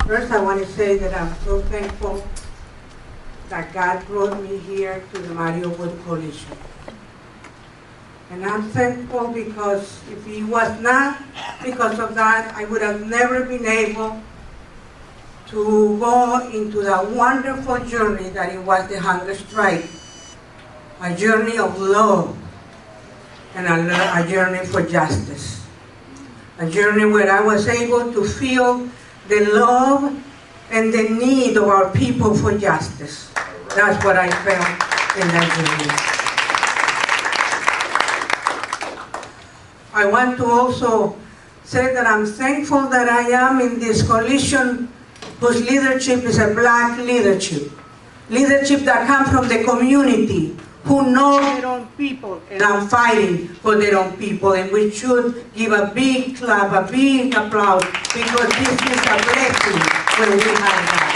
First, I want to say that I'm so thankful that God brought me here to the Mario Wood Coalition. And I'm thankful because if it was not because of that, I would have never been able to go into that wonderful journey that it was the hunger strike. A journey of love and a journey for justice. A journey where I was able to feel the love and the need of our people for justice. That's what I felt in that journey. I want to also say that I'm thankful that I am in this coalition whose leadership is a black leadership. Leadership that comes from the community, who know their own people and are fighting for their own people. And we should give a big clap, a big applause, because this is a blessing when we have that.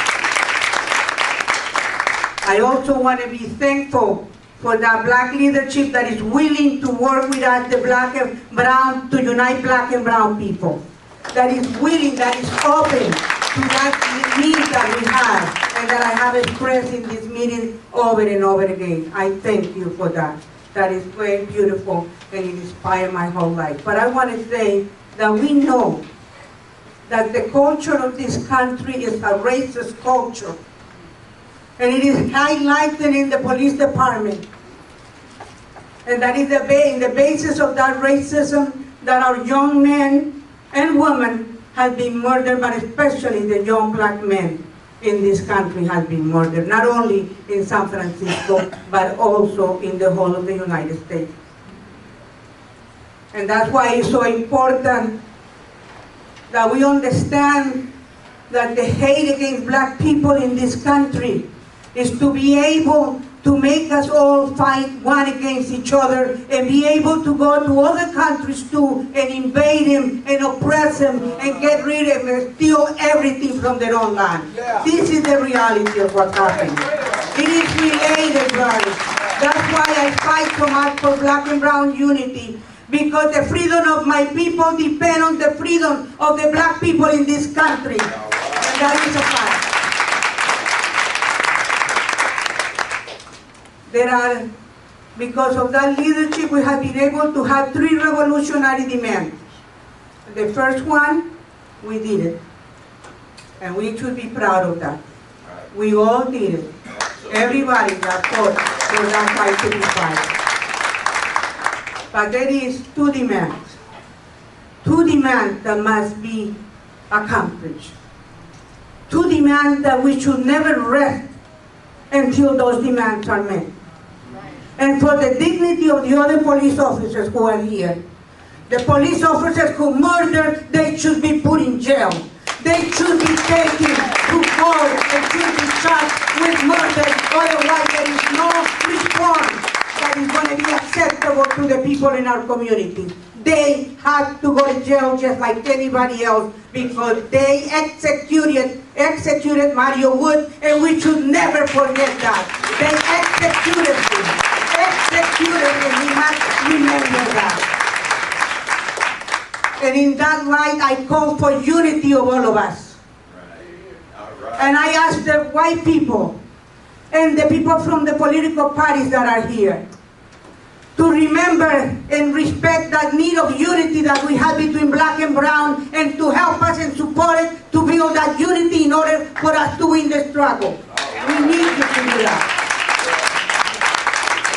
I also want to be thankful for that black leadership that is willing to work with us, the black and brown, to unite black and brown people. That is willing, that is open to that need that we have, and that I have expressed in this meeting over and over again. I thank you for that. That is very beautiful, and it inspired my whole life. But I want to say that we know that the culture of this country is a racist culture. And it is highlighted in the police department. And that is in the basis of that racism that our young men and women have been murdered, but especially the young black men in this country have been murdered, not only in San Francisco, but also in the whole of the United States. And that's why it's so important that we understand that the hate against black people in this country is to be able to make us all fight one against each other and be able to go to other countries too and invade them and oppress them and get rid of them and steal everything from their own land. Yeah. This is the reality of what's happening. It is related, brothers. That's why I fight so much for black and brown unity, because the freedom of my people depends on the freedom of the black people in this country. And that is a fact. Because of that leadership, we have been able to have 3 revolutionary demands. The first one, we did it. And we should be proud of that. We all did it. Everybody that fought for that fight to be fight. But there is 2 demands. 2 demands that must be accomplished. 2 demands that we should never rest until those demands are met. And for the dignity of the other police officers who are here, the police officers who murdered, they should be put in jail. They should be taken to court and should be charged with murder. Otherwise, there is no response that is going to be acceptable to the people in our community. They have to go to jail just like anybody else, because they executed Mario Wood, and we should never forget that. They executed him. Executed, and we must remember that. And in that light, I call for unity of all of us. And I ask the white people and the people from the political parties that are here to remember and respect that need of unity that we have between black and brown, and to help us and support it to build that unity in order for us to win the struggle. We need you to do that.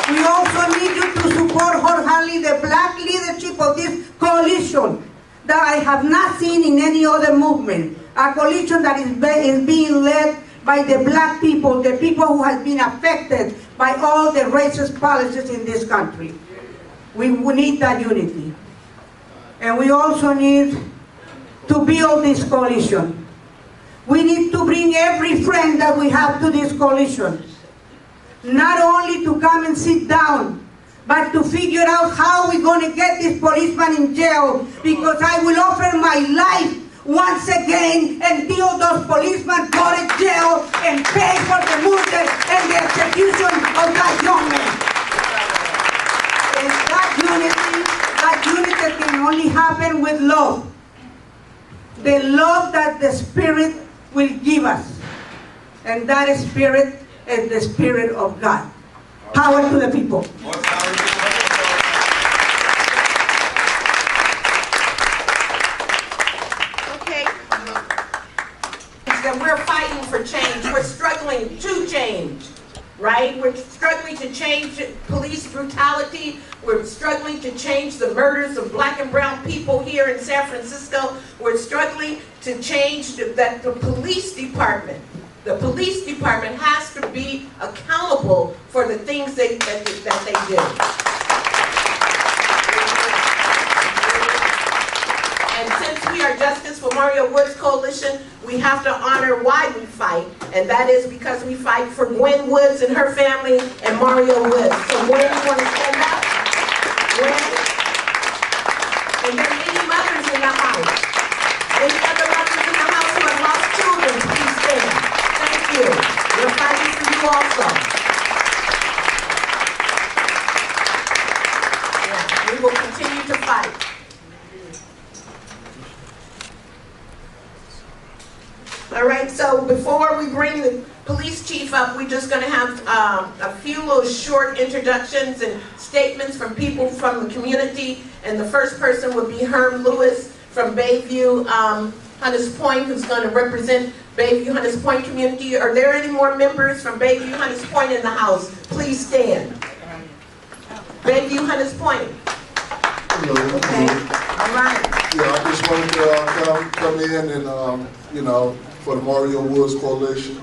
We also need you to support wholeheartedly the black leadership of this coalition that I have not seen in any other movement. A coalition that is being led by the black people, the people who have been affected by all the racist policies in this country. We need that unity. And we also need to build this coalition. We need to bring every friend that we have to this coalition. Not only to come and sit down, but to figure out how we're going to get this policeman in jail, because I will offer my life once again until those policemen go to jail and pay for the murder and the execution of that young man. And that unity can only happen with love. The love that the Spirit will give us. And that spirit is the Spirit of God. Power to the people. Okay. That we're fighting for change. We're struggling to change. Right? We're struggling to change police brutality. We're struggling to change the murders of black and brown people here in San Francisco. We're struggling to change that the police department has to be accountable for the things that they do. And since we are Justice for Mario Woods Coalition, we have to honor why we fight, and that is because we fight for Gwen Woods and her family and Mario Woods. So Gwen, you want to stand up? Gwen? And there are many mothers in the house. Any other mothers in the house who have lost children, please stand. Thank you. We're fighting for you also. Yeah, we will continue to fight. All right, so before we bring the police chief up, we're just going to have a few little short introductions and statements from people from the community. And the first person would be Herm Lewis from Bayview, Hunters Point, who's going to represent Bayview, Hunters Point community. Are there any more members from Bayview, Hunters Point in the house? Please stand. Bayview, Hunters Point. Hello. Okay, all right. Yeah, I just wanted to come in and, you know, for the Mario Woods Coalition,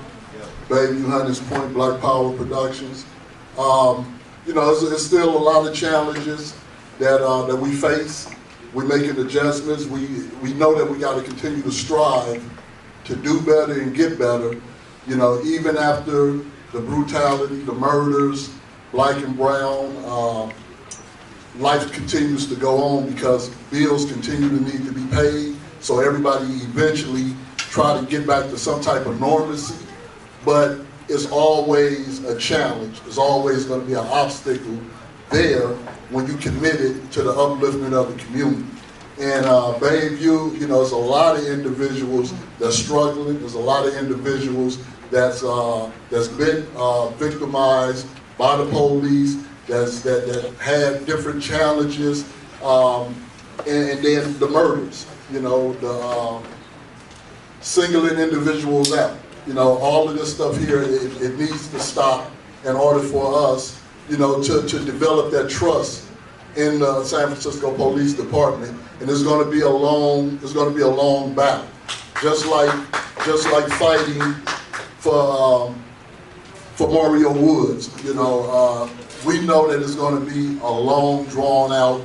Bayview, Hunters Point, Black Power Productions. You know, it's still a lot of challenges that we face. We're making adjustments. We know that we got to continue to strive to do better and get better. You know, even after the brutality, the murders, black and brown, life continues to go on because bills continue to need to be paid. So everybody eventually try to get back to some type of normalcy, but it's always a challenge. It's always going to be an obstacle there when you're committed to the upliftment of the community. And Bayview, you know, there's a lot of individuals that's struggling. There's a lot of individuals that's been victimized by the police, that had different challenges, and then the murders, you know, the singling individuals out. You know, all of this stuff here, it needs to stop in order for us, you know, to develop that trust in the San Francisco Police Department. And it's going to be a long battle. Just like fighting for Mario Woods. You know, we know that it's going to be a long, drawn-out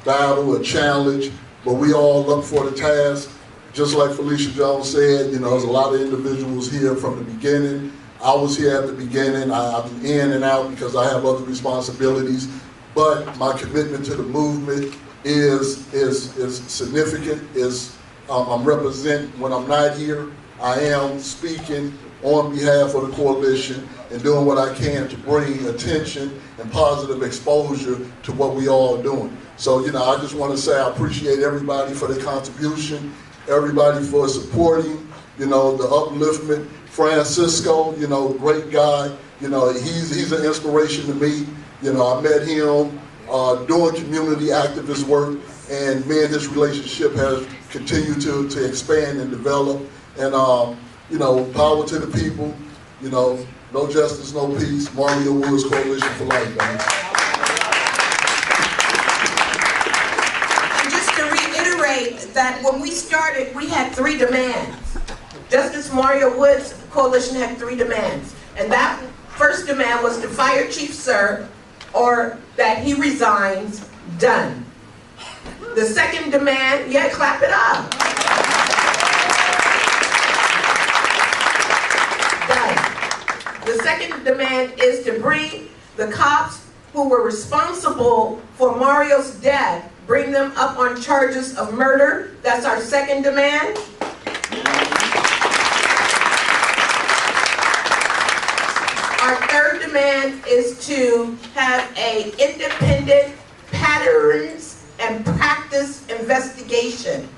battle, a challenge, but we all up for the task. Just like Felicia Jones said, you know, there's a lot of individuals here from the beginning. I was here at the beginning. I'm in and out because I have other responsibilities. But my commitment to the movement is significant. I'm representing when I'm not here. I am speaking on behalf of the coalition and doing what I can to bring attention and positive exposure to what we all are doing. So, you know, I just want to say I appreciate everybody for their contribution, everybody for supporting, you know, the upliftment. Francisco, you know, great guy. You know, he's an inspiration to me. You know, I met him doing community activist work, and me and his relationship has continued to expand and develop. And, you know, power to the people. You know, no justice, no peace. Mario Woods Coalition for Life, man. And just to reiterate that when we started, we had 3 demands. Justice Mario Woods Coalition had 3 demands. And that first demand was to fire Chief Sir or that he resigns, done. The second demand, yeah, clap it up. Done. The second demand is to bring the cops who were responsible for Mario's death, bring them up on charges of murder. That's our second demand. Our third demand is to have an independent patterns and practice investigation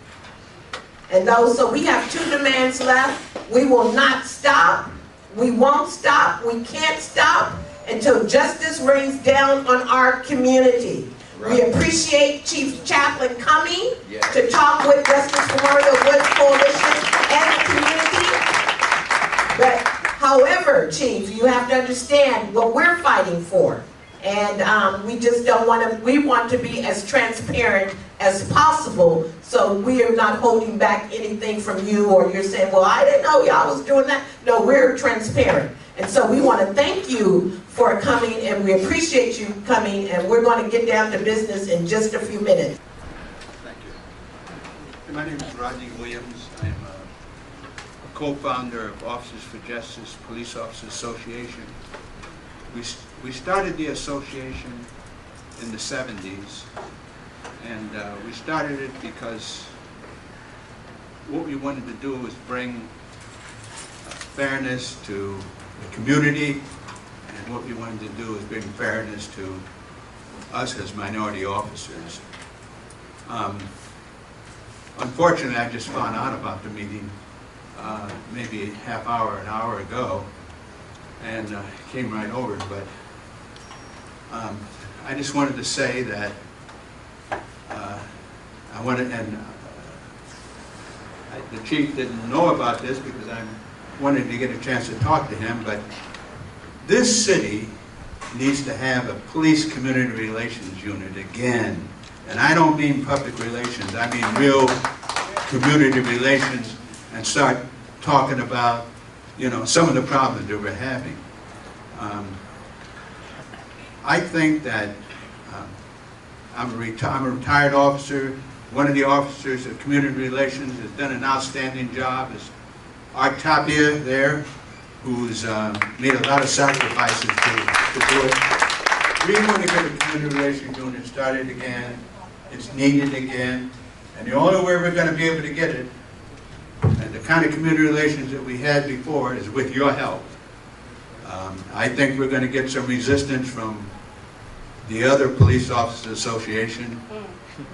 And those, so we have 2 demands left. We will not stop. We won't stop. We can't stop until justice rains down on our community. Right. We appreciate Chief Chaplin coming to talk with Justice Memorial Woods Coalition and the community. But however, Chief, you have to understand what we're fighting for. And we just don't want to, we want to be as transparent as possible, so we are not holding back anything from you, or you're saying, well, I didn't know y'all was doing that. No, we're transparent. And so we want to thank you for coming, and we appreciate you coming, and we're going to get down to business in just a few minutes. Thank you. My name is Rodney Williams. I'm a co-founder of Officers for Justice Police Officers Association. We started the association in the 70s, and we started it because what we wanted to do was bring fairness to the community, and what we wanted to do is bring fairness to us as minority officers. Unfortunately, I just found out about the meeting maybe an hour ago, and came right over, but I just wanted to say that I wanted, and the chief didn't know about this because I wanted to get a chance to talk to him, but this city needs to have a police community relations unit again. And I don't mean public relations, I mean real community relations, and start talking about, you know, some of the problems that we're having. I think that I'm a retired officer. One of the officers of community relations has done an outstanding job. Is Art Tapia there, who's made a lot of sacrifices to do it. We want to get a community relations unit started again. It's needed again. And the only way we're going to be able to get it, and the kind of community relations that we had before, is with your help. I think we're going to get some resistance from the other police officers association,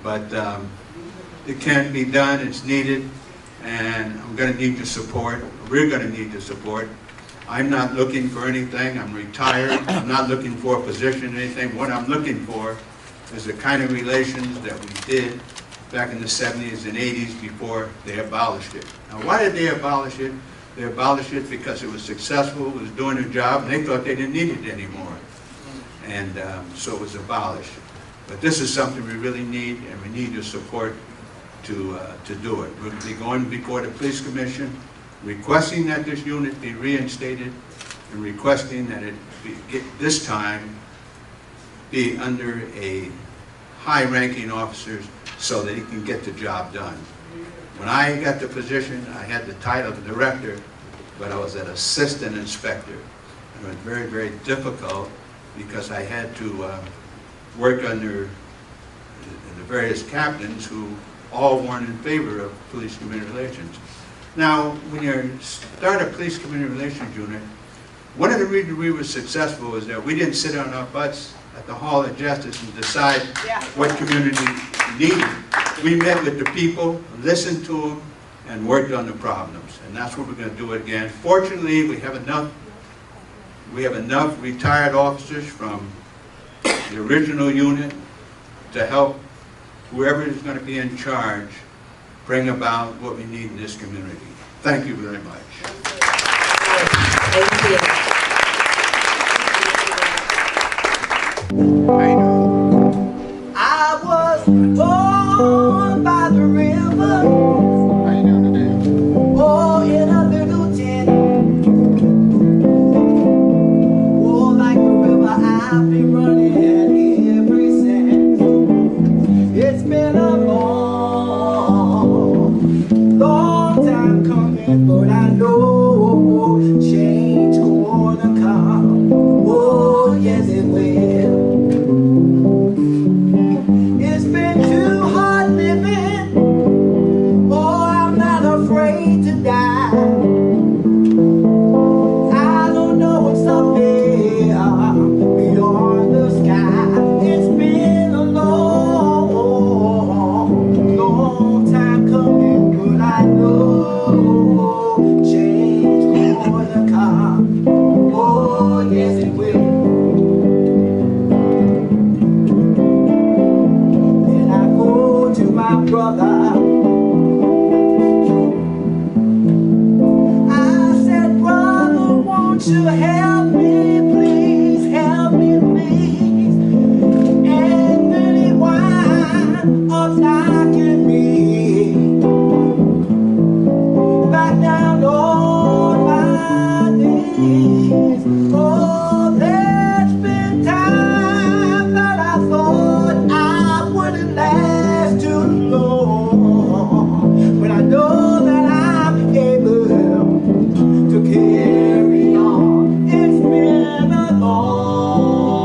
but it can't be done. It's needed, and I'm going to need your support. We're going to need your support. I'm not looking for anything. I'm retired. I'm not looking for a position or anything. What I'm looking for is the kind of relations that we did back in the 70s and 80s before they abolished it. Now, why did they abolish it? They abolished it because it was successful, it was doing their job, and they thought they didn't need it anymore. And so it was abolished. But this is something we really need, and we need your support to do it. We'll be going before the Police Commission, requesting that this unit be reinstated, and requesting that it this time be under a high-ranking officer so that he can get the job done. When I got the position, I had the title of director, but I was an assistant inspector. It was very, very difficult because I had to work under the various captains who all weren't in favor of police community relations. Now, when you start a police community relations unit, one of the reasons we were successful is that we didn't sit on our butts at the Hall of Justice and decide what community needed. We met with the people, listened to them, and worked on the problems. And that's what we're going to do again. Fortunately, we have enough retired officers from the original unit to help whoever is going to be in charge bring about what we need in this community. Thank you very much. Thank you. I was born by the river. Oh, in a little tent. Oh, like the river, I've been running ever since. It's been a long, long time coming, but I know you help me, please, help me, please. And anyone attacking me, back down on my knees. Oh, there's been times that I thought I wouldn't last too long, but I know that I'm able to carry on. It's been a long,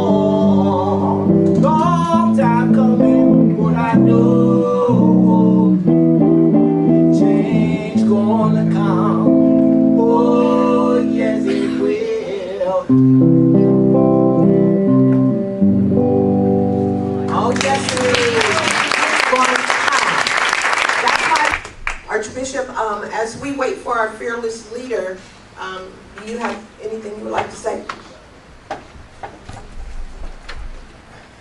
long time coming, but I know change gonna come. Oh, yes it will. Oh, yes, it is. Going to come. That's why, Archbishop, as we wait for our fearless leader, do you have anything you would like to say?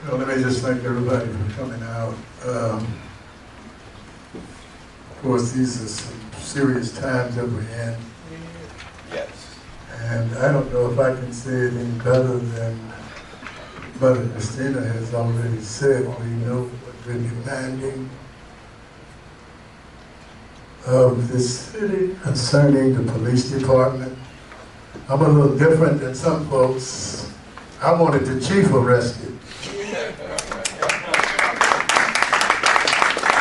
Well, let me just thank everybody for coming out. Of course, these are some serious times that we're in. Yes. And I don't know if I can say it any better than Mother Christina has already said. We know what we're demanding of the city concerning the police department. I'm a little different than some folks. I wanted the chief arrested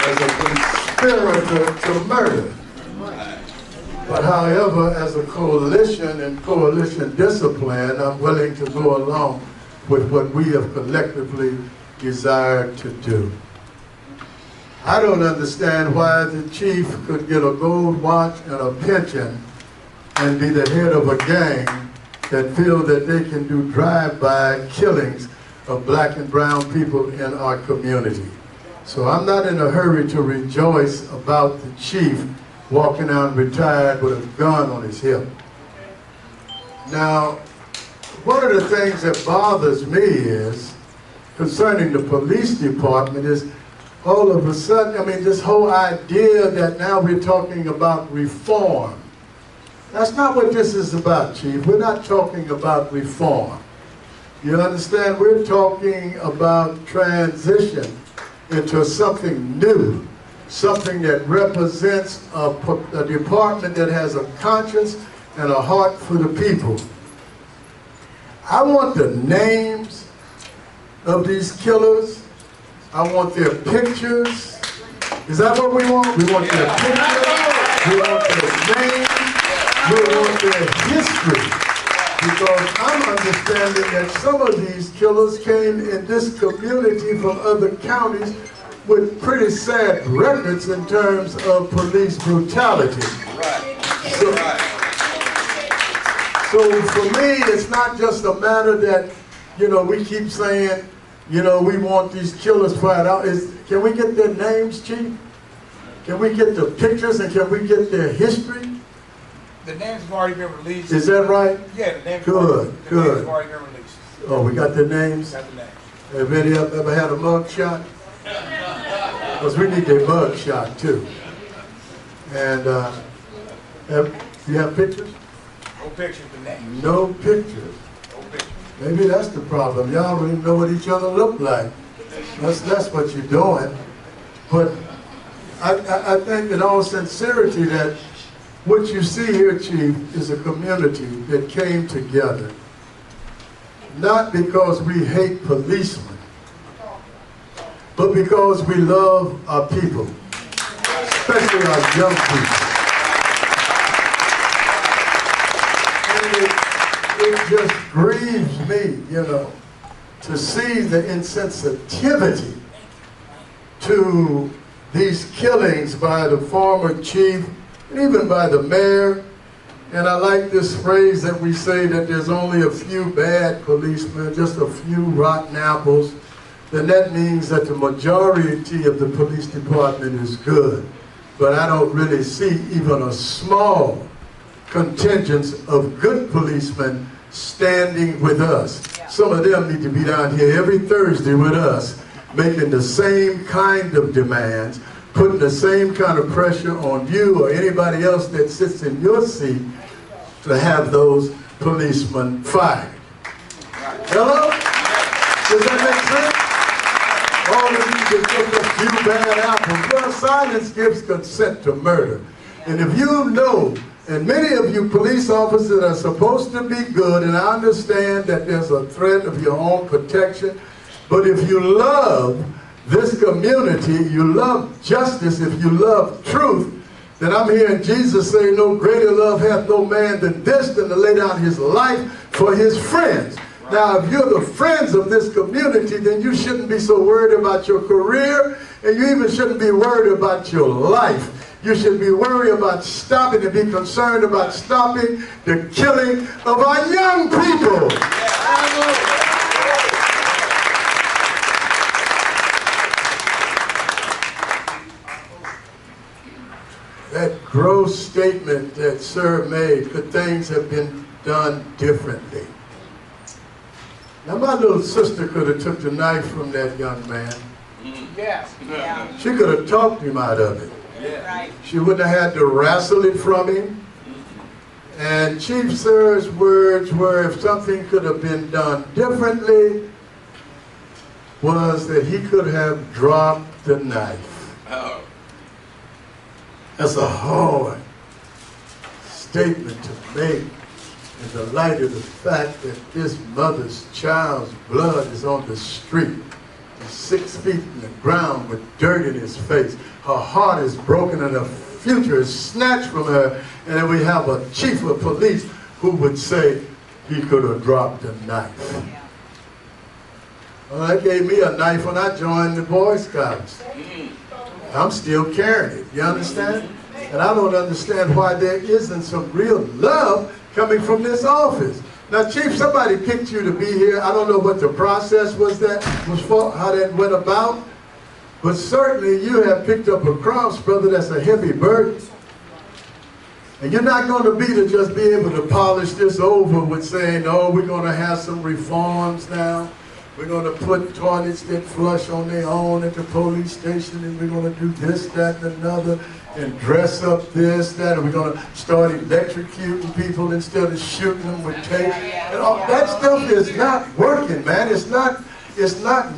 as a conspirator to murder. But however, as a coalition and coalition discipline, I'm willing to go along with what we have collectively desired to do. I don't understand why the chief could get a gold watch and a pension and be the head of a gang that feel that they can do drive-by killings of black and brown people in our community. So I'm not in a hurry to rejoice about the chief walking out retired with a gun on his hip. Now, one of the things that bothers me is, concerning the police department, is all of a sudden, I mean, this whole idea that now we're talking about reform. That's not what this is about, Chief. We're not talking about reform. You understand? We're talking about transition into something new, something that represents a department that has a conscience and a heart for the people. I want the names of these killers. I want their pictures. Is that what we want? We want their pictures. We want their names. We want their history. Because I'm understanding that some of these killers came in this community from other counties with pretty sad records in terms of police brutality. So for me, it's not just a matter that, you know, we keep saying, you know, we want these killers fired out. Can we get their names, Chief? Can we get the pictures and can we get their history? The names have already been released. Is that right? Yeah, the names, good. The names have already been released. Oh, we got the names? Got the names. Have any of them ever had a mug shot? Because we need their mug shot too. And do you have pictures? No pictures, the names. No pictures. No pictures. Maybe that's the problem. Y'all don't even know what each other look like. That's what you're doing. But I think in all sincerity that what you see here, Chief, is a community that came together, not because we hate policemen, but because we love our people, especially our young people. And it just grieves me, you know, to see the insensitivity to these killings by the former chief and even by the mayor. And I like this phrase that we say that there's only a few bad policemen, just a few rotten apples. Then that means that the majority of the police department is good. But I don't really see even a small contingent of good policemen standing with us. Some of them need to be down here every Thursday with us, making the same kind of demands, putting the same kind of pressure on you or anybody else that sits in your seat to have those policemen fired. Hello? Does that make sense? All of you can take a few bad apples. Well, silence gives consent to murder. And if you know, and many of you police officers are supposed to be good, and I understand that there's a threat of your own protection, but if you love this community, you love justice, if you love truth, then I'm hearing Jesus say, no greater love hath no man than this, than to lay down his life for his friends. Right. Now, if you're the friends of this community, then you shouldn't be so worried about your career, and you even shouldn't be worried about your life. You should be worried about stopping and be concerned about stopping the killing of our young people. That gross statement that Sir made, could things have been done differently? Now my little sister could have took the knife from that young man. Yes. Yeah. She could have talked him out of it. Yeah. Right. She wouldn't have had to wrestle it from him. And Chief Sir's words were, if something could have been done differently, was that he could have dropped the knife. Oh. That's a hard statement to make in the light of the fact that this mother's child's blood is on the street. He's 6 feet in the ground with dirt in his face. Her heart is broken and her future is snatched from her. And then we have a chief of police who would say he could have dropped the knife. Well, that gave me a knife when I joined the Boy Scouts. I'm still carrying it, you understand? And I don't understand why there isn't some real love coming from this office. Now, Chief, somebody picked you to be here. I don't know what the process was for, how that went about, but certainly you have picked up a cross, brother, that's a heavy burden. And you're not going to be to just be able to polish this over with saying, oh, we're going to have some reforms now. We're going to put toilets that flush on their own at the police station, and we're going to do this, that, and another, and dress up this, that, and we're going to start electrocuting people instead of shooting them with tape. And all that stuff is not working, man. It's not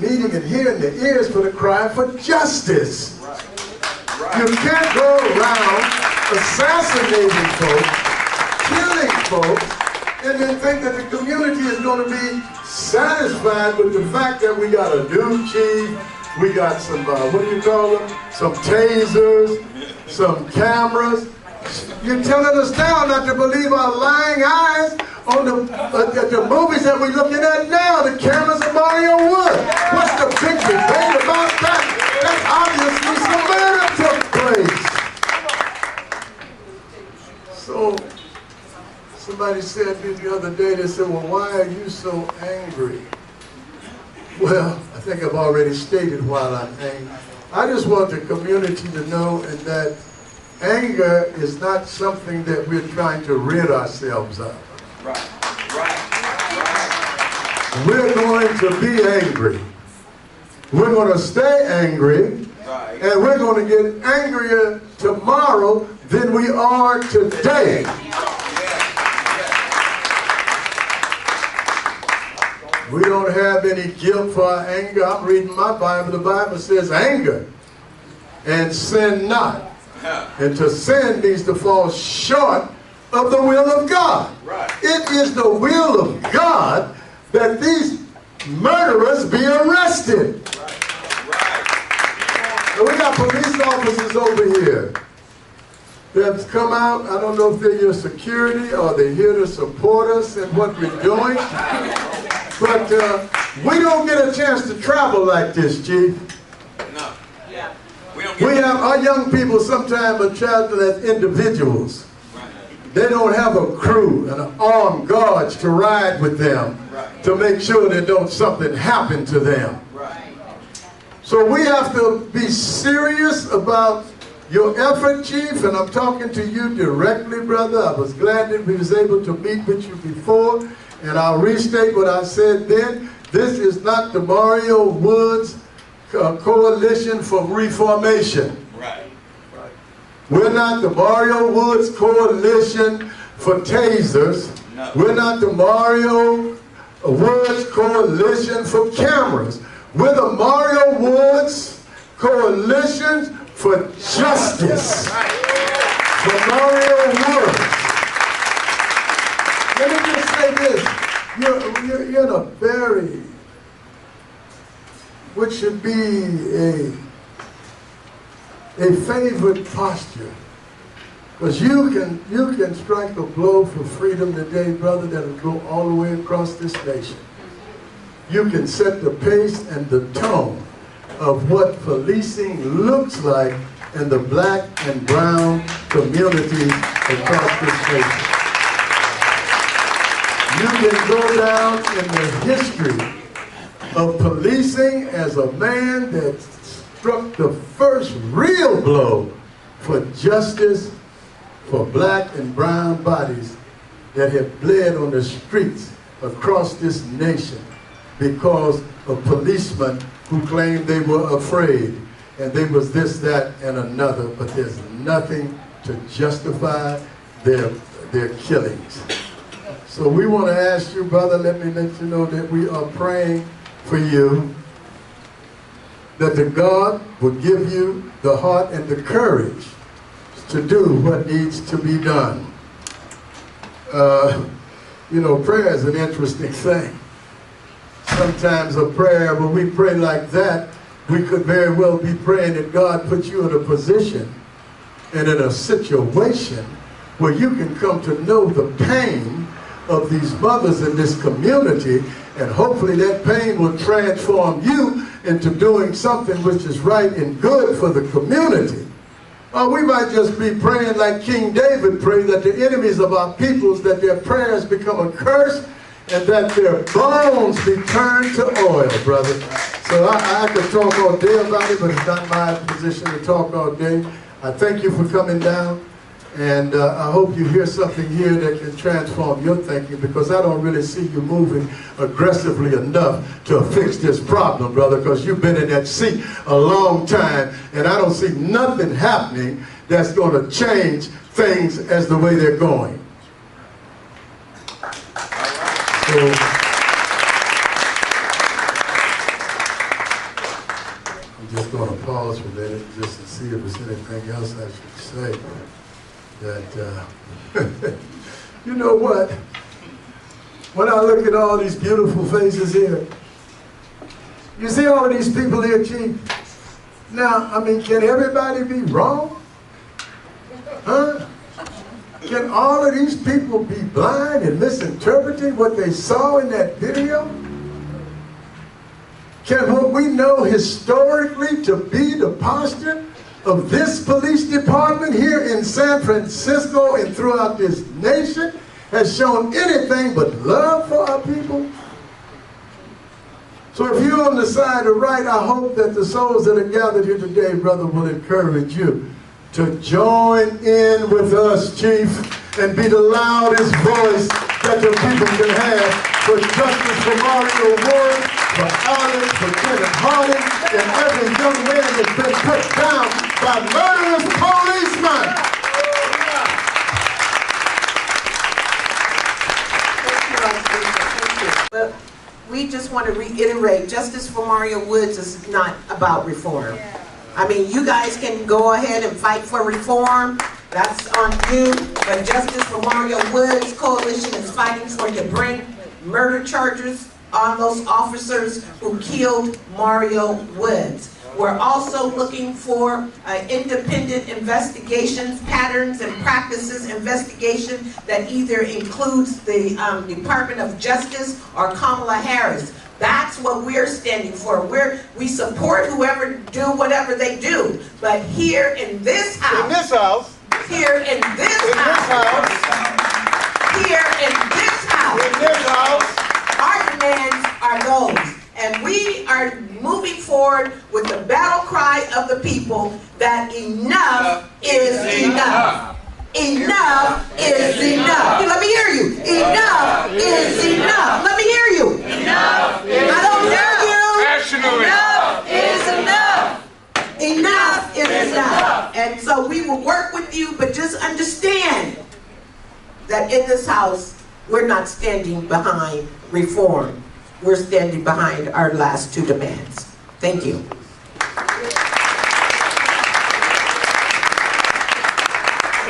meeting and hearing the ears for the cry for justice. You can't go around assassinating folks, killing folks, and then think that the community is going to be satisfied with the fact that we got a new chief, we got some, what do you call them? Some tasers, some cameras. You're telling us now not to believe our lying eyes on the movies that we're looking at now, the cameras of Mario Wood. What's the big debate about that? That's obviously some murder took place. So, somebody said to me the other day, they said, well, why are you so angry? Well, I think I've already stated why I'm angry. I just want the community to know that anger is not something that we're trying to rid ourselves of. Right. We're going to be angry. We're going to stay angry. Right. And we're going to get angrier tomorrow than we are today. We don't have any guilt for our anger. I'm reading my Bible. The Bible says anger and sin not. And to sin means to fall short of the will of God. Right. It is the will of God that these murderers be arrested. Right. And we got police officers over here that's come out. I don't know if they're your security or they're here to support us in what we're doing. But we don't get a chance to travel like this, Chief. No. Yeah. We have our young people sometimes are traveling as individuals. Right. They don't have a crew and armed guards to ride with them to make sure that something happen to them. Right. So we have to be serious about your effort, Chief, and I'm talking to you directly, brother. I was glad that we was able to meet with you before, and I'll restate what I said then. This is not the Mario Woods Coalition for Reformation. Right. We're not the Mario Woods Coalition for tasers. No. We're not the Mario Woods Coalition for cameras. We're the Mario Woods Coalition for justice. For Mario Woods. Let me just say this. You're in a very, which should be a favored posture. Because you can strike a blow for freedom today, brother, that will go all the way across this nation. You can set the pace and the tone of what policing looks like in the black and brown communities across this nation. You can go down in the history of policing as a man that struck the first real blow for justice for black and brown bodies that have bled on the streets across this nation because of policemen who claimed they were afraid and they was this, that, and another, but there's nothing to justify their killings. So we want to ask you, brother, let me let you know that we are praying for you, that the God will give you the heart and the courage to do what needs to be done. You know, prayer is an interesting thing. Sometimes a prayer, when we pray like that, we could very well be praying that God puts you in a position and in a situation where you can come to know the pain of these mothers in this community, and hopefully that pain will transform you into doing something which is right and good for the community. Or we might just be praying like King David prayed, that the enemies of our peoples, that their prayers become a curse and that their bones be turned to oil, brother. So I could talk all day about it, but it's not my position to talk all day. I thank you for coming down, and I hope you hear something here that can transform your thinking, because I don't really see you moving aggressively enough to fix this problem, brother, because you've been in that seat a long time, and I don't see nothing happening that's going to change things as the way they're going. So, I'm just going to pause for a minute just to see if there's anything else I should say. That, you know what? When I look at all these beautiful faces here, you see all of these people here, Chief? Now, I mean, can everybody be wrong? Huh? Can all of these people be blind and misinterpreting what they saw in that video? Can what we know historically to be the posture of this police department here in San Francisco and throughout this nation has shown anything but love for our people? So if you're on the side of right, I hope that the souls that are gathered here today, brother, will encourage you to join in with us, Chief, and be the loudest voice that the people can have for justice for Mario Woods, for Alex, for Kenneth Harding, and every young man that's been put down by murderous policemen. But we just want to reiterate, justice for Mario Woods is not about reform. I mean, you guys can go ahead and fight for reform. That's on you. But Justice for Mario Woods Coalition is fighting for you to bring murder charges on those officers who killed Mario Woods. We're also looking for independent investigations, patterns and practices investigation that either includes the Department of Justice or Kamala Harris. That's what we're standing for. We support whoever do whatever they do. But here in this house, here in this house, our demands are those. And we are moving forward with the battle cry of the people that enough is enough. Enough is enough. Let me hear you. Enough is enough. Let me hear you. Enough is enough. I don't hear you. Enough is enough. Enough is enough. And so we will work with you, but just understand that in this house, we're not standing behind reform. We're standing behind our last two demands. Thank you.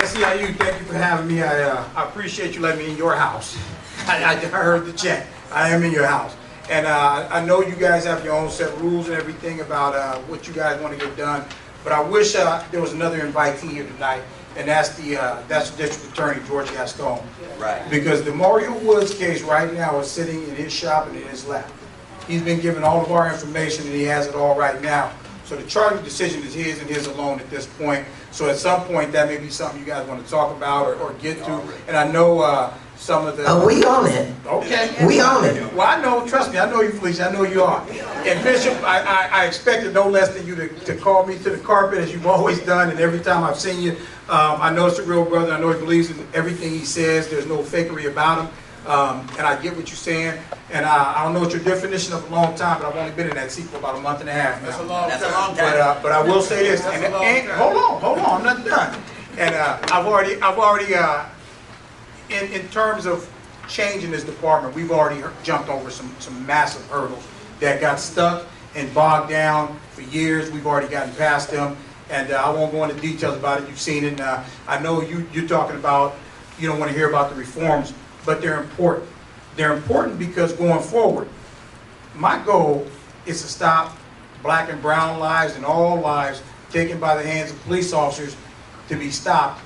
SEIU, thank you for having me. I appreciate you letting me in your house. I heard the check. I am in your house. And I know you guys have your own set of rules and everything about what you guys want to get done. But I wish there was another invitee here tonight, and that's the District Attorney, George Gascon. Right. Because the Mario Woods case right now is sitting in his shop and in his lap. He's been given all of our information and he has it all right now. So the charging decision is his and his alone at this point. So at some point that may be something you guys want to talk about or get to. And I know some of the... we own it. Okay. We own it. Well, I know, trust me, I know you, Felicia, I know you are. And Bishop, I expected no less than you to call me to the carpet as you've always done, and every time I've seen you, I know it's a real brother, I know he believes in everything he says, there's no fakery about him, and I get what you're saying, and I don't know what your definition of a long time, but I've only been in that seat for about a month and a half now. That's a long time. But I will say this, and hold on, I'm not done. And I've already in terms of changing this department, we've already jumped over some massive hurdles that got stuck and bogged down for years. We've already gotten past them, and I won't go into details about it. You've seen it. I know you're talking about, you don't want to hear about the reforms, but they're important. They're important because going forward, my goal is to stop black and brown lives and all lives taken by the hands of police officers to be stopped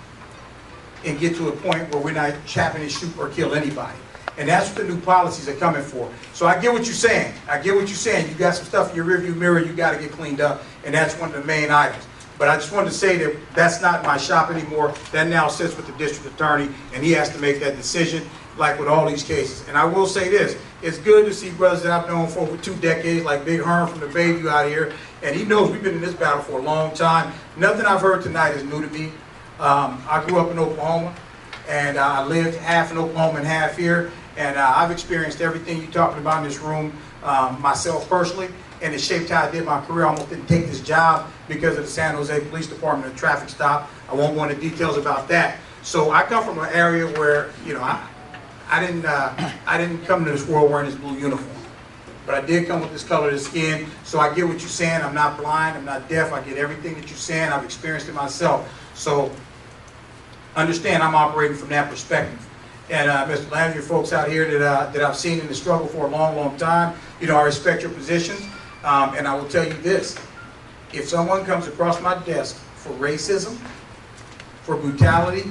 and get to a point where we're not chapping and shoot or kill anybody. And that's what the new policies are coming for. So I get what you're saying. I get what you're saying. You got some stuff in your rearview mirror you got to get cleaned up, and that's one of the main items. But I just wanted to say that that's not my shop anymore. That now sits with the district attorney, and he has to make that decision, like with all these cases. And I will say this, it's good to see brothers that I've known for over 2 decades, like Big Herm from the Bayview out here, and he knows we've been in this battle for a long time. Nothing I've heard tonight is new to me. I grew up in Oklahoma, and I lived half in Oklahoma and half here, and I've experienced everything you're talking about in this room myself personally, and it shaped how I did my career. I almost didn't take this job because of the San Jose Police Department and traffic stop. I won't go into details about that. So I come from an area where, you know, I didn't come to this world wearing this blue uniform. But I did come with this color of the skin, so I get what you're saying. I'm not blind, I'm not deaf, I get everything that you're saying. I've experienced it myself. So understand I'm operating from that perspective. And Mr. Landry, folks out here that I've seen in the struggle for a long, long time, you know, I respect your positions. And I will tell you this, if someone comes across my desk for racism, for brutality,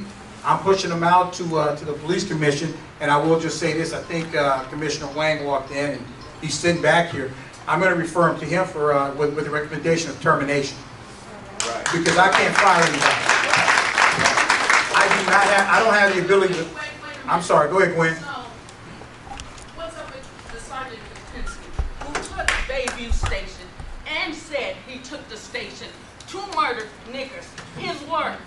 I'm pushing them out to the police commission. And I will just say this, I think Commissioner Wang walked in and he's sitting back here. I'm going to refer him to him for with the recommendation of termination. Right. Because I can't fire anybody. I don't have the ability to. I'm sorry, go ahead, Gwen. So, what's up with the Sergeant Kapinski, who took Bayview Station and said he took the station to murder niggers? His word.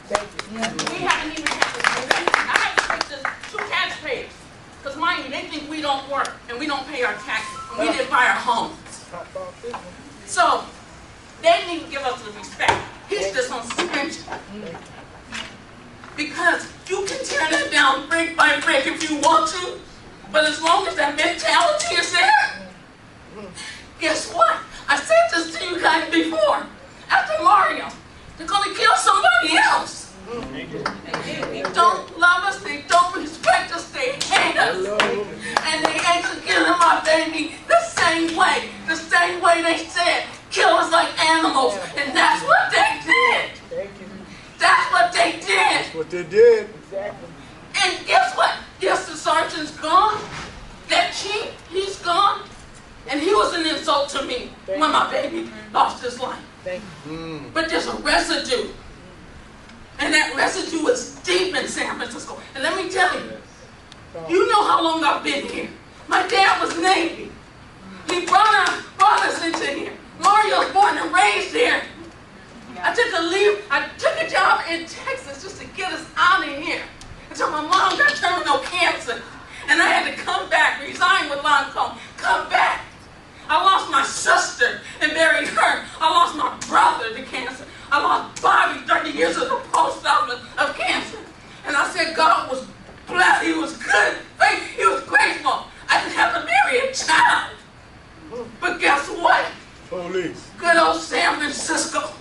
We haven't even had this. I have to take this to taxpayers. Because mind you, they think we don't work and we don't pay our taxes and we didn't buy our homes. So, they need to give us the respect. He's just on suspension. Because you can tear that down brick by brick if you want to, but as long as that mentality is there, guess what? I said this to you guys before. After Mario, they're going to kill somebody else. They don't love us, they don't respect us, they hate us. And they hate to kill my baby the same way they said, kill us like animals, and that's what they did. That's what they did. That's what they did. Exactly. And guess what? Yes, the sergeant's gone. That chief, he's gone. And he was an insult to me when my baby lost his life. But there's a residue. And that residue is deep in San Francisco. And let me tell you, you know how long I've been here. My dad was Navy. He brought us into here. Mario's born and raised here. I took a job in Texas just to get us out of here. Until my mom got terminal cancer. And I had to come back, resign with Lancome, come back. I lost my sister and buried her. I lost my brother to cancer. I lost Bobby 30 years at the post office of cancer. And I said God was blessed. He was good faith. He was grateful. I didn't have to marry a child. But guess what? Police. Good old San Francisco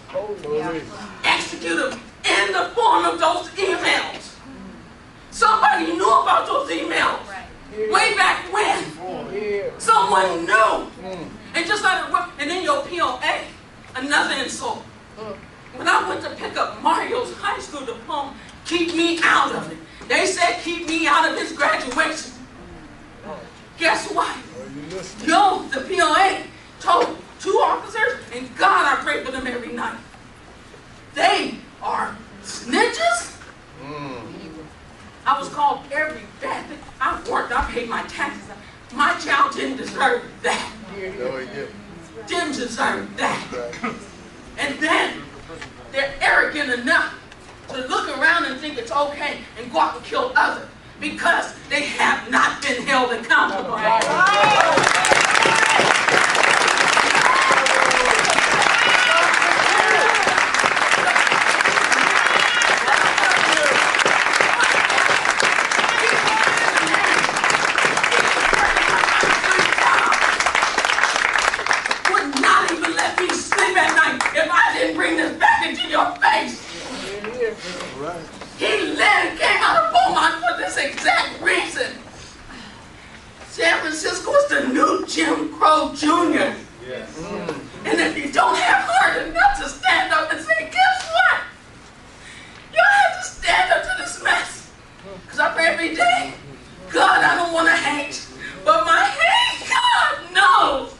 executed him in the form of those emails. Somebody knew about those emails. Way back when. Someone knew. And just let it run. And then your POA, another insult. When I went to pick up Mario's high school diploma, keep me out of it. They said keep me out of his graduation. Guess what? No, the POA told 2 officers, and God, I pray for them every night. They are snitches. I was called every bad thing. I worked, I paid my taxes. My child didn't deserve that. No, he didn't. Didn't deserve that. And then they're arrogant enough to look around and think it's okay and go out and kill others because they have not been held accountable. Would not even let me sleep at night if I didn't bring this back into your face. He led and came out of Beaumont for this exact reason. San Francisco is the new Jim Crow Jr. And if you don't have heart enough to stand up and say, guess what? You have to stand up to this mess. Because I pray every day, God, I don't want to hate, but my hate, God knows.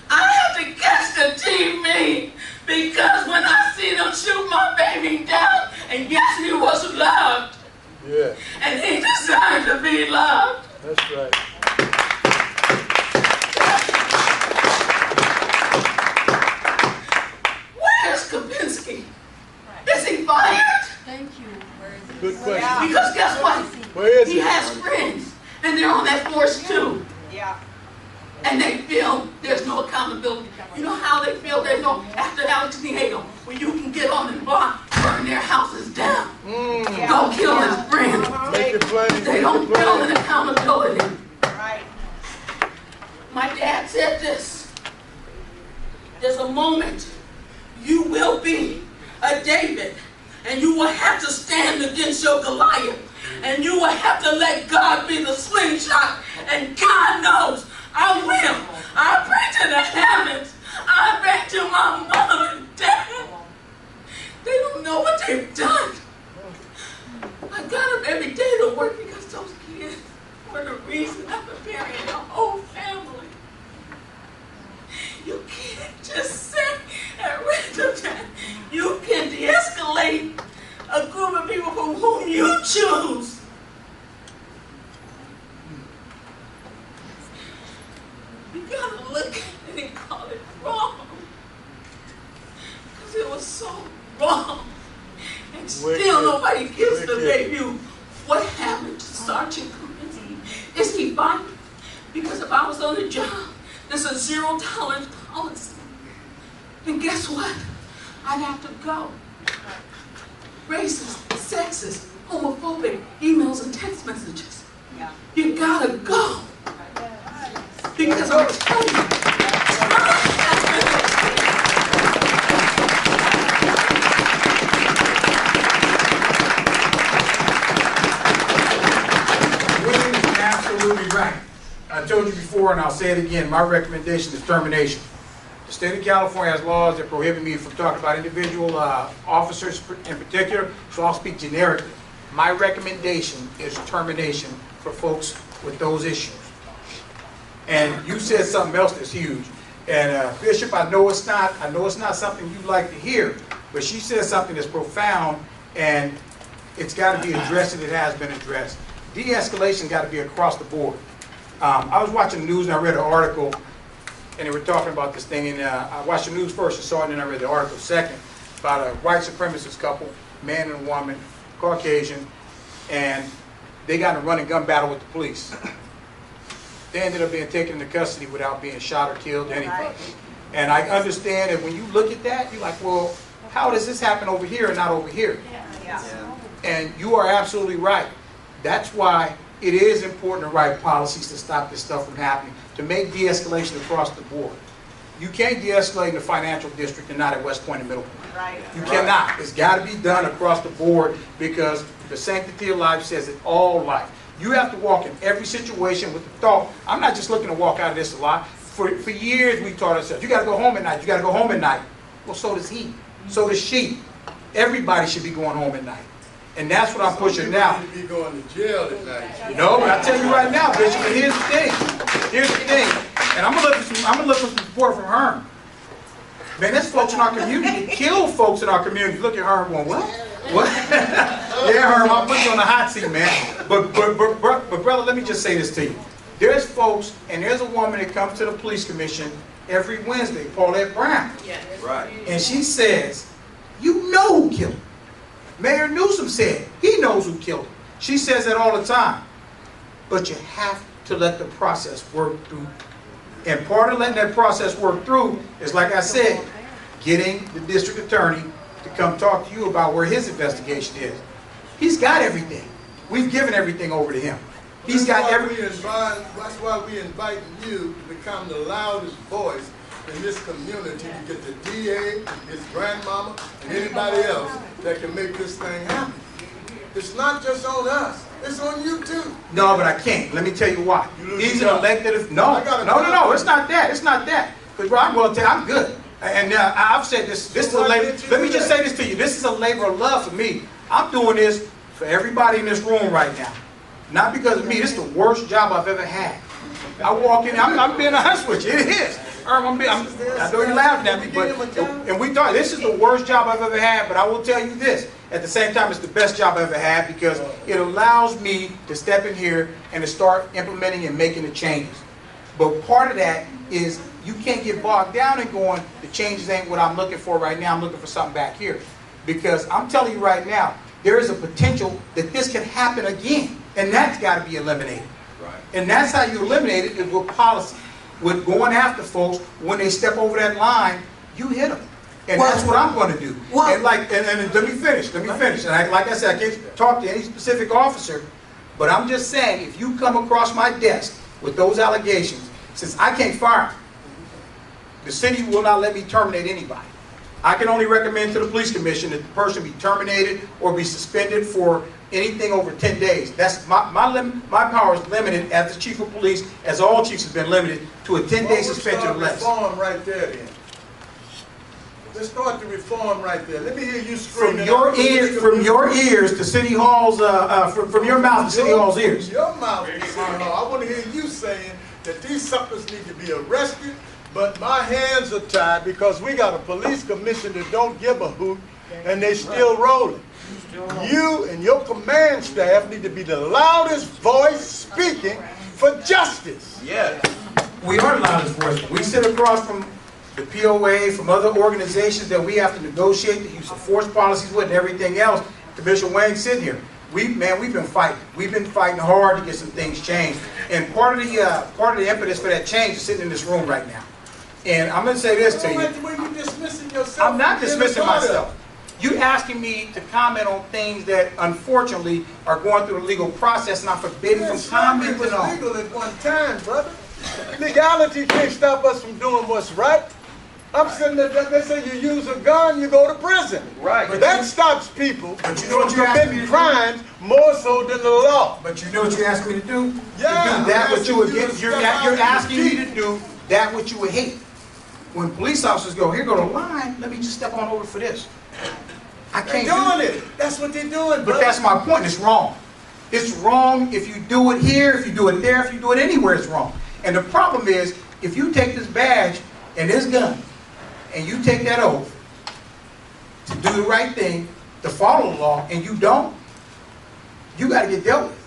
I have to catch the TV because when I see them shoot my baby down, and yes, he was loved. Yeah. And he deserved to be loved. That's right. Where's Kapinski? Is he fired? Thank you. Good question. Because guess what? Where is He has friends, and they're on that force too. Yeah. And they feel there's no accountability. You know how they feel there's no, after Alex Diego, where you can get on the block, burn their houses down, go kill his friends. Make it plain. They don't feel an accountability. Right. My dad said this. There's a moment you will be a David, and you will have to stand against your Goliath, and you will have to let God be the slingshot, and God knows I will. I pray to the heavens. I pray to my mother and dad. They don't know what they've done. I got up every day to work because those kids were the reason I'm preparing the whole family. You can't just say at random time. You can de-escalate a group of people from whom you choose. You gotta look at it and call it wrong. Because it was so wrong. And still nobody gives the Bayview what happened to Sergeant Kapinski. Is he fired? Because if I was on the job, there's a zero-tolerance policy. And guess what? I'd have to go. Racist, sexist, homophobic emails and text messages. You gotta go. Because I'm telling you, William's absolutely right. I told you before, and I'll say it again, my recommendation is termination. The state of California has laws that prohibit me from talking about individual officers in particular, so I'll speak generically. My recommendation is termination for folks with those issues. And you said something else that's huge. And Bishop, I know it's not something you like to hear, but she said something that's profound, and it's got to be addressed, and it has been addressed. De-escalation got to be across the board. I was watching the news and I read an article, and they were talking about this thing, and I watched the news first and saw it, and then I read the article second, about a white supremacist couple, man and a woman, Caucasian, and they got in a running gun battle with the police. They ended up being taken into custody without being shot or killed or anything. And I understand that when you look at that, you're like, well, how does this happen over here and not over here? And you are absolutely right. That's why it is important to write policies to stop this stuff from happening, to make de-escalation across the board. You can't de-escalate in the financial district and not at West Point and Middle Point. Right. You cannot. It's got to be done across the board because the sanctity of life says it all life. You have to walk in every situation with the thought, I'm not just looking to walk out of this a lot. For years we taught ourselves, you got to go home at night, you got to go home at night. Well, so does he. So does she. Everybody should be going home at night. And that's what I'm pushing now. Some people need to be going to jail at night. No, but I tell you right now, Bishop, and here's the thing. Here's the thing. And I'm gonna look for some support from Herm. Man, there's folks in our community that kill folks in our community. Look at Herm going, what? What? Yeah, Herm, I'll put you on the hot seat, man. But brother, let me just say this to you. There's folks, and there's a woman that comes to the police commission every Wednesday, Paulette Brown. Yes. Right. And she says, you know who killed him. Mayor Newsom said, he knows who killed him. She says that all the time. But you have to let the process work through. And part of letting that process work through is, like I said, getting the district attorney to come talk to you about where his investigation is. He's got everything. We've given everything over to him. He's got everything. That's why we inviting you to become the loudest voice in this community to get the DA, his grandmama, and anybody else that can make this thing happen. It's not just on us. It's on you too. No, but I can't. Let me tell you why. He's an elected. No, it's not that. It's not that. Because I'm going to tell you, I'm good. And I've said this. This is a labor. Let me just say this to you. This is a labor of love for me. I'm doing this for everybody in this room right now. Not because of me. This is the worst job I've ever had. I walk in. I'm being honest with you. It is. I know you're laughing at me, but and we thought this is the worst job I've ever had. But I will tell you this: at the same time, it's the best job I've ever had because it allows me to step in here and to start implementing and making the changes. But part of that is you can't get bogged down in going, the changes ain't what I'm looking for right now. I'm looking for something back here, because I'm telling you right now, there is a potential that this can happen again, and that's got to be eliminated. Right. And that's how you eliminate it, is with policy. With going after folks, when they step over that line, you hit them. And that's what I'm going to do. And let me finish. And like I said, I can't talk to any specific officer, but I'm just saying, if you come across my desk with those allegations, since I can't fire them, the city will not let me terminate anybody. I can only recommend to the police commission that the person be terminated or be suspended for anything over 10 days. That's my power is limited as the chief of police, as all chiefs have been limited to a 10-day suspension or less. Reform right there, then. Let's start the reform right there. Let me hear you scream. From your ears to City Hall's, from your mouth to City Hall's ears. Your mouth to City Hall. I want to hear you saying that these suckers need to be arrested, but my hands are tied because we got a police commission that don't give a hoot, and they still rolling. You and your command staff need to be the loudest voice speaking for justice. Yes. We are the loudest voice. We sit across from the POA, from other organizations that we have to negotiate the use of force policies with and everything else. Commissioner Wayne sitting here. We've been fighting. We've been fighting hard to get some things changed. And part of the impetus for that change is sitting in this room right now. And I'm going to say this to you. I'm not dismissing myself. You asking me to comment on things that unfortunately are going through the legal process, and I'm forbidden from commenting on. It was legal at one time, brother. Legality can't stop us from doing what's right. I'm sitting there, they say you use a gun, you go to prison. Right. But that stops people from committing crimes more so than the law. But you know what you asked me to do? Yeah. To do that what you would get. You're asking me to do that what you would hate. When police officers go, here go the line, let me just step on over for this. I can't do it. That's what they're doing, but that's my point. It's wrong. It's wrong if you do it here, if you do it there, if you do it anywhere, it's wrong. And the problem is, if you take this badge and this gun, and you take that oath to do the right thing, to follow the law, and you don't, you got to get dealt with.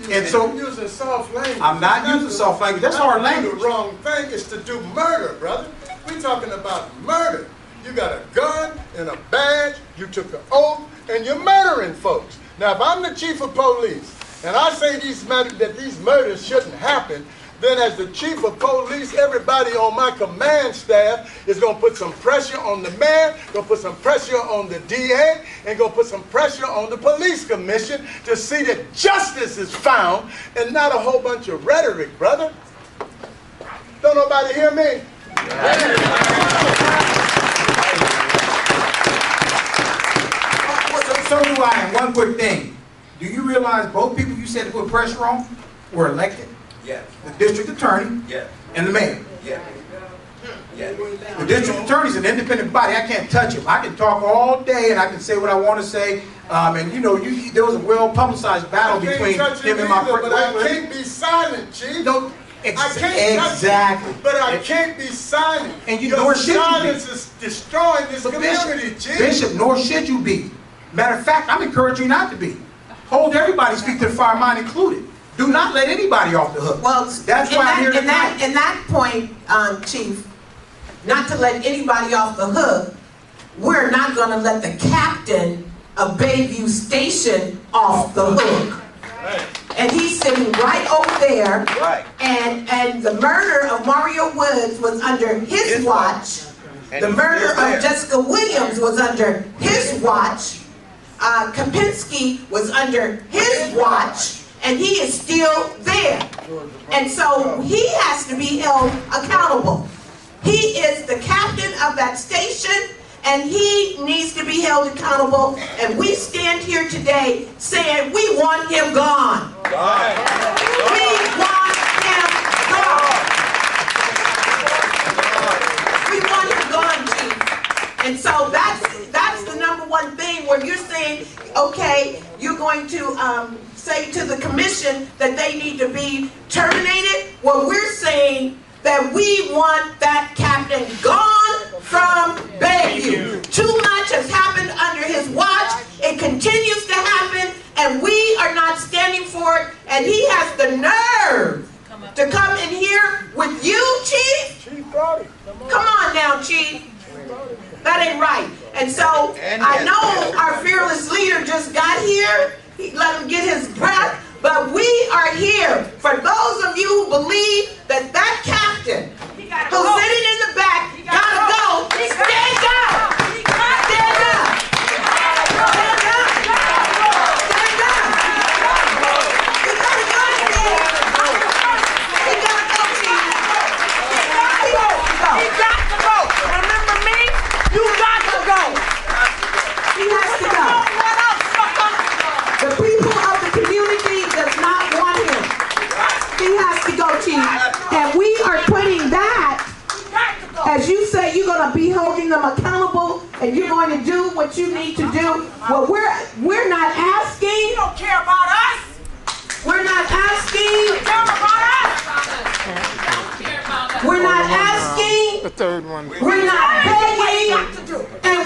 You're using soft language. I'm not using soft language. That's hard language. The wrong thing is to do murder, brother. We're talking about murder. You got a gun and a badge, you took an oath, and you're murdering folks. Now, if I'm the chief of police, and I say that these murders shouldn't happen, then as the chief of police, everybody on my command staff is going to put some pressure on the mayor, going to put some pressure on the DA, and going to put some pressure on the police commission to see that justice is found and not a whole bunch of rhetoric, brother. Don't nobody hear me? So do I, and one quick thing. Do you realize both people you said to put pressure on were elected? Yes. The district attorney Yes. and the mayor. Yes. Yes. The district attorney is an independent body. I can't touch him. I can talk all day and I can say what I want to say. And you know, there was a well-publicized battle between him and my friend. But I can't be silent, Chief. No, exactly. But I can't be silent. And you Your nor should you silence be. is destroying this community, Chief. Bishop, nor should you be. Matter of fact, I'm encouraging you not to be. Hold everybody's feet to the fire, mine included. Do not let anybody off the hook. Well, that's why I'm here tonight. In that point, Chief, not to let anybody off the hook, we're not going to let the captain of Bayview Station off the hook. Right. And he's sitting right over there. Right. And the murder of Mario Woods was under his watch. The murder of Jessica Williams was under his watch. Kapinski was under his watch. And he is still there. And so he has to be held accountable. He is the captain of that station, and he needs to be held accountable. And we stand here today saying we want him gone. We want him gone. We want him gone, Chief. And so that's the number one thing where you're saying, okay, you're going to say to the commission that they need to be terminated. Well, we're saying that we want that captain gone from Bayview. Too much has happened under his watch. It continues to happen, and we are not standing for it. And he has the nerve to come in here with you, Chief. Come on now, Chief. That ain't right. And so I know our fearless leader just got here. He let him get his breath. But we are here for those of you who believe that that captain who's sitting in the back gotta go. Stand up! Stand up! Stand up! Stand up! You gotta go, Chief. You gotta go, Chief. He got to go. Remember me? You got to go. He has to go. The people of the community does not want him. He has to go, Chief. And we are putting that, as you say, you're going to be holding them accountable and you're going to do what you need to do. Well, we're not asking. You don't care about us. We're not asking. You don't care about us. We're not asking. The third one. We're not begging. And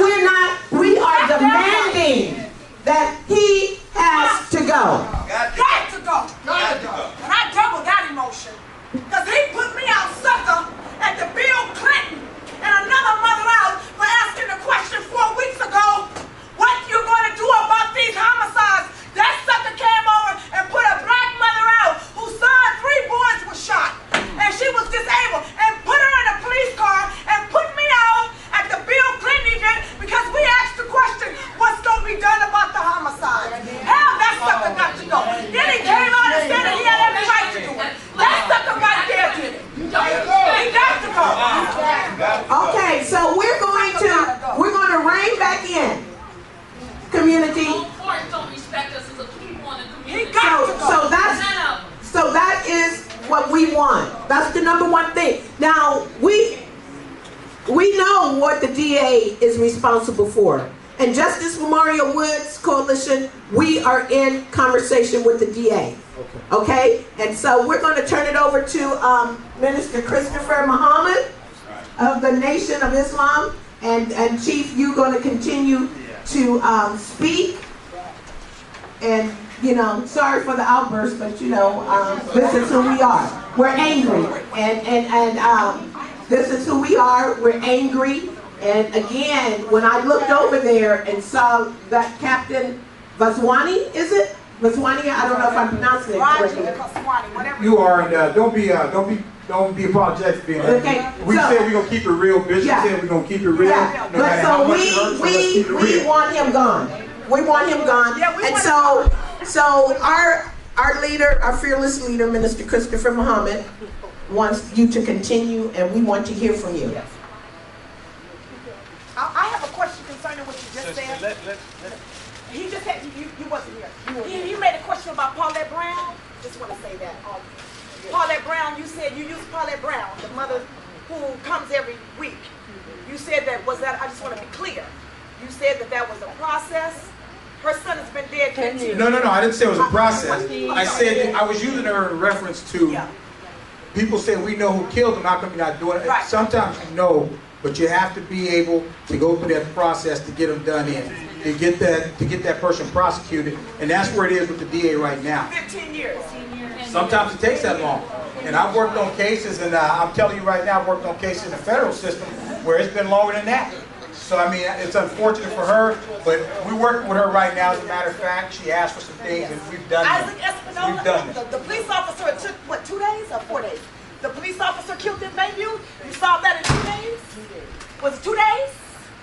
we are demanding that he has to go. Got to go. And I double that emotion. Because he put me out sucker at the Bill Clinton and another mother out for asking the question 4 weeks ago, what you going to do about these homicides? That sucker came over and put a black mother out whose son 3 boys were shot. And she was disabled. And put her in a police car and put me out at the Bill Clinton event because we asked the question, what's going to be done about the homicide? Hell, that sucker got to go. Then he came out and said that he had every right to do it. That sucker right there did it. He got to go. Okay, so we're going to rein back in, community. Don't respect us as a people in the community. So that is what we want. That's the number one thing. Now we know what the DA is responsible for. And Justice for Mario Woods Coalition, we are in conversation with the DA. Okay? And so we're going to turn it over to Minister Christopher Muhammad of the Nation of Islam. And Chief, you're going to continue to speak. And, you know, sorry for the outburst, but, you know, this is who we are. We're angry. And this is who we are. We're angry. And again, when I looked over there and saw that Captain Vaswani, is it? Maswani, I don't know if I'm pronouncing it correctly. You are, and don't be apologetic for being here. Okay, We so- said we're gonna keep it real. Bishop Yeah. said we're gonna keep it real. Yeah, No matter but how so much it hurts, let's keep it we real. want him gone. We want him gone. Yeah, we And want so our leader, our fearless leader, Minister Christopher Muhammad, wants you to continue, and we want to hear from you. I have a question concerning what you just said. He just had, you wasn't here. He made a question about Paulette Brown. Just want to say that. Paulette Brown, you said you used Paulette Brown, the mother who comes every week. You said that, I just want to be clear. You said that was a process. Her son has been dead 10 years. No, I didn't say it was a process. I said I was using her in reference to people say we know who killed him. How come you're not doing it? Right. Sometimes you know, but you have to be able to go through that process to get them done in, to get that person prosecuted, and that's where it is with the DA right now. 15 years. Sometimes it takes that long. And I've worked on cases, and I'm telling you right now, I've worked on cases in the federal system where it's been longer than that. So, I mean, it's unfortunate for her, but we're working with her right now. As a matter of fact, she asked for some things, and we've done them. Isaac Espinola, We've done it. the police officer, it took, what, 2 days or 4 days? The police officer killed in Bayview? You solved that in 2 days? Was it 2 days?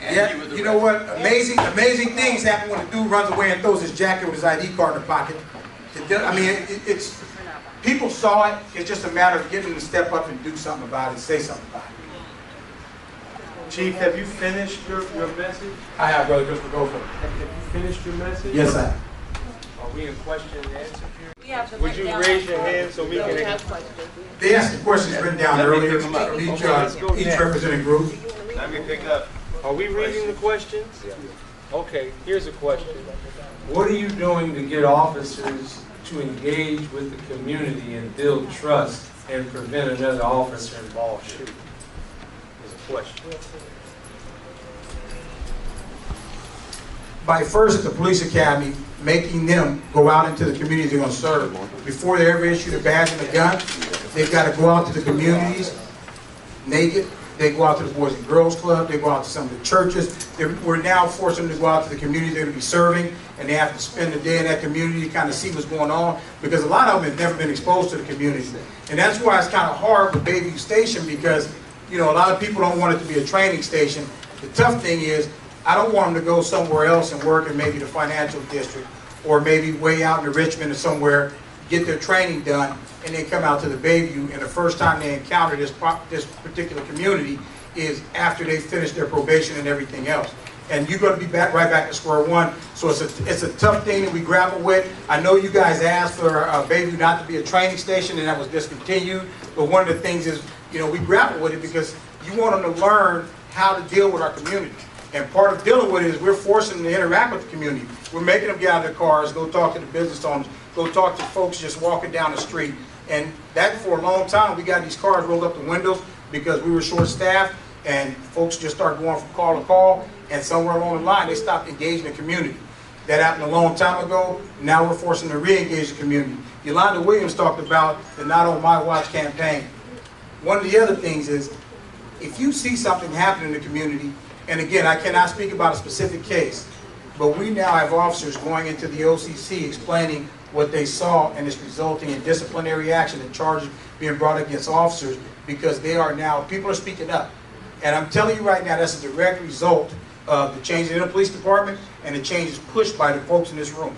Yeah, you know what? Amazing things happen when the dude runs away and throws his jacket with his ID card in the pocket. I mean, it's people saw it. It's just a matter of getting them to step up and do something about it, say something about it. Chief, have you finished your message? I have, Brother Christopher, go for it. Have you finished your message? Yes, I have. Are we in question and answer period? We Would you raise your hand so we can... They asked the questions written down earlier from each representing group. Let me pick up. Are we reading the questions? Okay, here's a question. What are you doing to get officers to engage with the community and build trust and prevent another officer involved shooting? Is a question. By first at the police academy, making them go out into the communities they're going to serve. Before they ever issue a badge and a gun, they've got to go out to the communities naked. They go out to the Boys and Girls Club. They go out to some of the churches. We're now forcing them to go out to the community they're going to be serving, and they have to spend the day in that community to kind of see what's going on, because a lot of them have never been exposed to the community. And that's why it's kind of hard with Bayview Station, because, you know, a lot of people don't want it to be a training station. The tough thing is, I don't want them to go somewhere else and work in maybe the financial district, or maybe way out in Richmond or somewhere, get their training done, and then come out to the Bayview, and the first time they encounter this particular community is after they finish their probation and everything else. And you're going to be right back to square one. So it's a tough thing that we grapple with. I know you guys asked for Bayview not to be a training station, and that was discontinued. But one of the things is, you know, we grapple with it because you want them to learn how to deal with our community. And part of dealing with it is we're forcing them to interact with the community. We're making them get out of their cars, go talk to the business owners, go talk to folks just walking down the street. And that, for a long time, we got these cars rolled up the windows because we were short-staffed, and folks just started going from call to call, and somewhere along the line, they stopped engaging the community. That happened a long time ago. Now we're forcing them to re-engage the community. Yolanda Williams talked about the Not On My Watch campaign. One of the other things is, if you see something happen in the community, and again, I cannot speak about a specific case, but we now have officers going into the OCC explaining what they saw, and it's resulting in disciplinary action and charges being brought against officers, because they are now, people are speaking up. And I'm telling you right now, that's a direct result of the changes in the police department and the changes pushed by the folks in this room.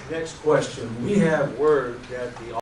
Next question. We have word that the